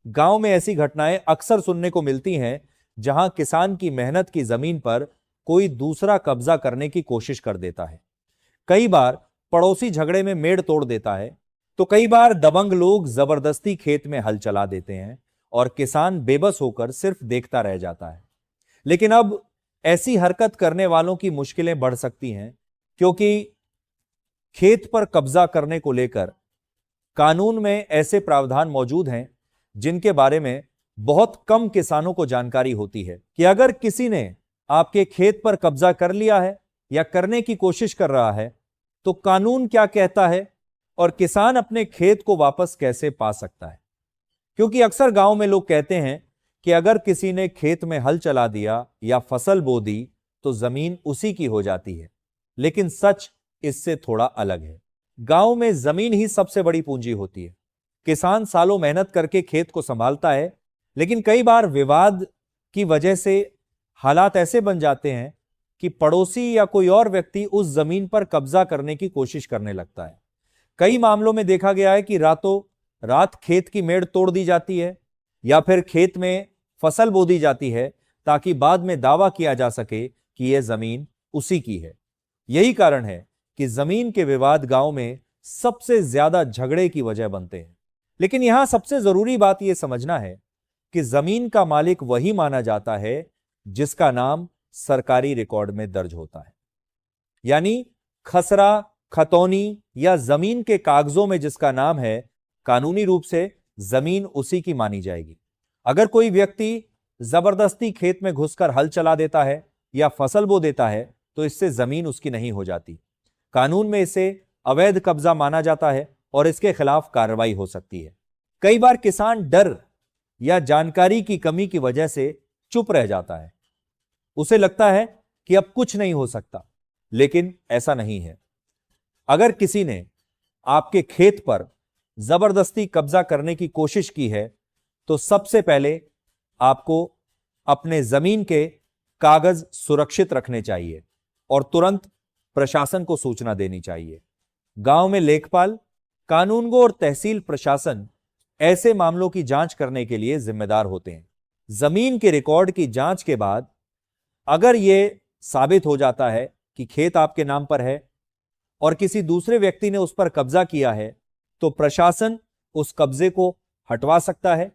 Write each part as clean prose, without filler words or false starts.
गांव में ऐसी घटनाएं अक्सर सुनने को मिलती हैं जहां किसान की मेहनत की जमीन पर कोई दूसरा कब्जा करने की कोशिश कर देता है। कई बार पड़ोसी झगड़े में मेड़ तोड़ देता है, तो कई बार दबंग लोग जबरदस्ती खेत में हल चला देते हैं और किसान बेबस होकर सिर्फ देखता रह जाता है। लेकिन अब ऐसी हरकत करने वालों की मुश्किलें बढ़ सकती हैं, क्योंकि खेत पर कब्जा करने को लेकर कानून में ऐसे प्रावधान मौजूद हैं जिनके बारे में बहुत कम किसानों को जानकारी होती है कि अगर किसी ने आपके खेत पर कब्जा कर लिया है या करने की कोशिश कर रहा है तो कानून क्या कहता है और किसान अपने खेत को वापस कैसे पा सकता है। क्योंकि अक्सर गांव में लोग कहते हैं कि अगर किसी ने खेत में हल चला दिया या फसल बो दी तो जमीन उसी की हो जाती है, लेकिन सच इससे थोड़ा अलग है। गांव में जमीन ही सबसे बड़ी पूंजी होती है। किसान सालों मेहनत करके खेत को संभालता है, लेकिन कई बार विवाद की वजह से हालात ऐसे बन जाते हैं कि पड़ोसी या कोई और व्यक्ति उस जमीन पर कब्जा करने की कोशिश करने लगता है। कई मामलों में देखा गया है कि रातों रात खेत की मेड़ तोड़ दी जाती है या फिर खेत में फसल बो दी जाती है ताकि बाद में दावा किया जा सके कि यह जमीन उसी की है। यही कारण है कि जमीन के विवाद गांव में सबसे ज्यादा झगड़े की वजह बनते हैं। लेकिन यहां सबसे जरूरी बात यह समझना है कि जमीन का मालिक वही माना जाता है जिसका नाम सरकारी रिकॉर्ड में दर्ज होता है। यानी खसरा, खतौनी या जमीन के कागजों में जिसका नाम है, कानूनी रूप से जमीन उसी की मानी जाएगी। अगर कोई व्यक्ति जबरदस्ती खेत में घुसकर हल चला देता है या फसल बो देता है तो इससे जमीन उसकी नहीं हो जाती। कानून में इसे अवैध कब्जा माना जाता है और इसके खिलाफ कार्रवाई हो सकती है। कई बार किसान डर या जानकारी की कमी की वजह से चुप रह जाता है। उसे लगता है कि अब कुछ नहीं हो सकता, लेकिन ऐसा नहीं है। अगर किसी ने आपके खेत पर जबरदस्ती कब्जा करने की कोशिश की है तो सबसे पहले आपको अपने जमीन के कागज सुरक्षित रखने चाहिए और तुरंत प्रशासन को सूचना देनी चाहिए। गांव में लेखपाल, कानूनगो और तहसील प्रशासन ऐसे मामलों की जांच करने के लिए जिम्मेदार होते हैं। जमीन के रिकॉर्ड की जांच के बाद अगर यह साबित हो जाता है कि खेत आपके नाम पर है और किसी दूसरे व्यक्ति ने उस पर कब्जा किया है तो प्रशासन उस कब्जे को हटवा सकता है।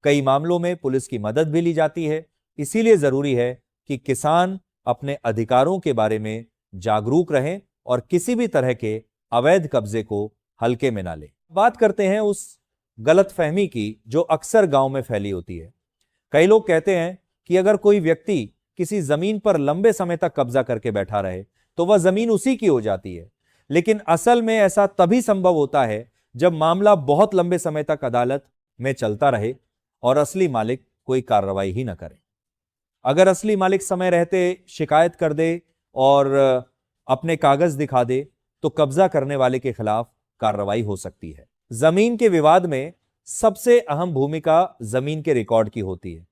कई मामलों में पुलिस की मदद भी ली जाती है। इसीलिए जरूरी है कि किसान अपने अधिकारों के बारे में जागरूक रहें और किसी भी तरह के अवैध कब्जे को हल्के में ना लें। बात करते हैं उस गलतफहमी की जो अक्सर गांव में फैली होती है। कई लोग कहते हैं कि अगर कोई व्यक्ति किसी जमीन पर लंबे समय तक कब्जा करके बैठा रहे तो वह जमीन उसी की हो जाती है। लेकिन असल में ऐसा तभी संभव होता है जब मामला बहुत लंबे समय तक अदालत में चलता रहे और असली मालिक कोई कार्रवाई ही न करे। अगर असली मालिक समय रहते शिकायत कर दे और अपने कागज दिखा दे तो कब्जा करने वाले के खिलाफ कार्रवाई हो सकती है। जमीन के विवाद में सबसे अहम भूमिका जमीन के रिकॉर्ड की होती है।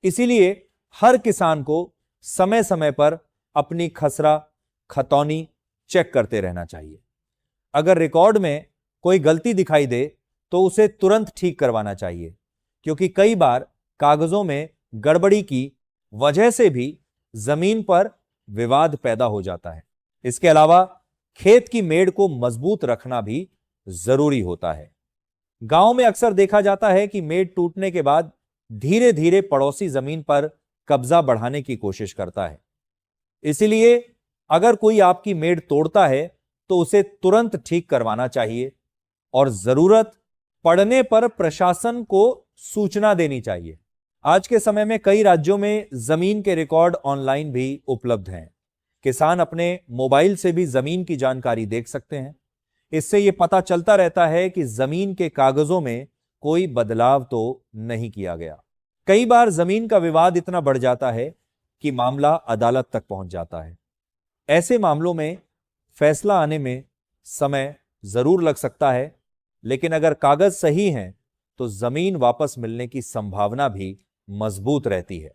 इसीलिए हर किसान को समय समय पर अपनी खसरा, खतौनी चेक करते रहना चाहिए। अगर रिकॉर्ड में कोई गलती दिखाई दे तो उसे तुरंत ठीक करवाना चाहिए, क्योंकि कई बार कागजों में गड़बड़ी की वजह से भी जमीन पर विवाद पैदा हो जाता है। इसके अलावा खेत की मेड़ को मजबूत रखना भी जरूरी होता है। गांव में अक्सर देखा जाता है कि मेड़ टूटने के बाद धीरे धीरे पड़ोसी जमीन पर कब्जा बढ़ाने की कोशिश करता है। इसलिए अगर कोई आपकी मेड़ तोड़ता है तो उसे तुरंत ठीक करवाना चाहिए और जरूरत पड़ने पर प्रशासन को सूचना देनी चाहिए। आज के समय में कई राज्यों में जमीन के रिकॉर्ड ऑनलाइन भी उपलब्ध हैं। किसान अपने मोबाइल से भी जमीन की जानकारी देख सकते हैं। इससे यह पता चलता रहता है कि जमीन के कागजों में कोई बदलाव तो नहीं किया गया। कई बार जमीन का विवाद इतना बढ़ जाता है कि मामला अदालत तक पहुंच जाता है। ऐसे मामलों में फैसला आने में समय जरूर लग सकता है, लेकिन अगर कागज सही हैं तो जमीन वापस मिलने की संभावना भी मजबूत रहती है।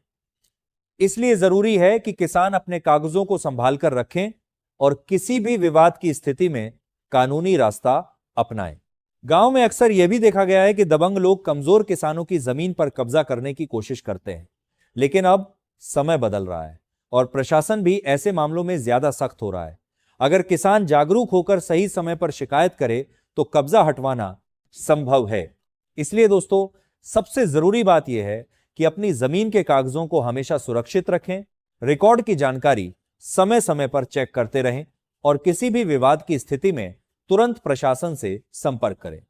इसलिए जरूरी है कि किसान अपने कागजों को संभाल कर रखें और किसी भी विवाद की स्थिति में कानूनी रास्ता अपनाएं। गांव में अक्सर यह भी देखा गया है कि दबंग लोग कमजोर किसानों की जमीन पर कब्जा करने की कोशिश करते हैं। लेकिन अब समय बदल रहा है और प्रशासन भी ऐसे मामलों में ज्यादा सख्त हो रहा है। अगर किसान जागरूक होकर सही समय पर शिकायत करे तो कब्जा हटवाना संभव है। इसलिए दोस्तों, सबसे जरूरी बात यह है कि अपनी जमीन के कागजों को हमेशा सुरक्षित रखें, रिकॉर्ड की जानकारी समय समय पर चेक करते रहें और किसी भी विवाद की स्थिति में तुरंत प्रशासन से संपर्क करें।